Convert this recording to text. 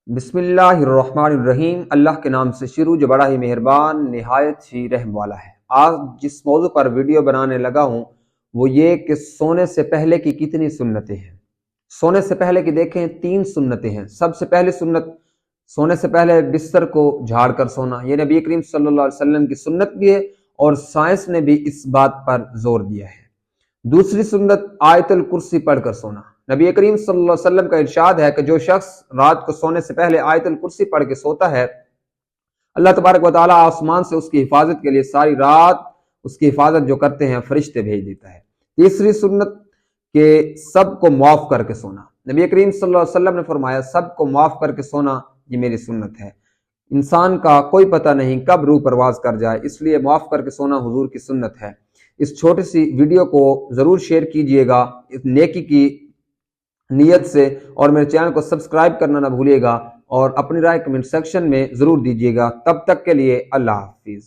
बिस्मिल्लाहिर्रहमानिर्रहीम। अल्लाह के नाम से शुरू जो बड़ा ही मेहरबान नहायत ही रहम वाला है। आज जिस मौजू पर वीडियो बनाने लगा हूँ वो ये कि सोने से पहले की कितनी सुन्नतें हैं। सोने से पहले की देखें 3 सुन्नतें हैं। सबसे पहली सुन्नत, सोने से पहले बिस्तर को झाड़ कर सोना। ये नबी करीम सल्लल्लाहु अलैहि वसल्लम की सुन्नत भी है और साइंस ने भी इस बात पर जोर दिया है। दूसरी सुन्नत आयतुल कुर्सी पढ़कर सोना। नबी करीम सल्लल्लाहु अलैहि वसल्लम का इरशाद है कि जो शख्स रात को सोने से पहले आयतुल कुर्सी पढ़ के सोता है, अल्लाह तबारक व तआला आसमान से उसकी हिफाजत के लिए सारी रात उसकी हिफाजत जो करते हैं फरिश्ते भेज देता है। तीसरी सुन्नत के सबको माफ करके सोना। नबी करीम सल्लल्लाहु अलैहि वसल्लम ने फरमाया सबको माफ करके सोना ये मेरी सुन्नत है। इंसान का कोई पता नहीं कब रूह परवाज कर जाए, इसलिए माफ करके सोना हुजूर की सुन्नत है। इस छोटी सी वीडियो को जरूर शेयर कीजिएगा इस नेकी की नियत से, और मेरे चैनल को सब्सक्राइब करना ना भूलिएगा और अपनी राय कमेंट सेक्शन में जरूर दीजिएगा। तब तक के लिए अल्लाह हाफिज।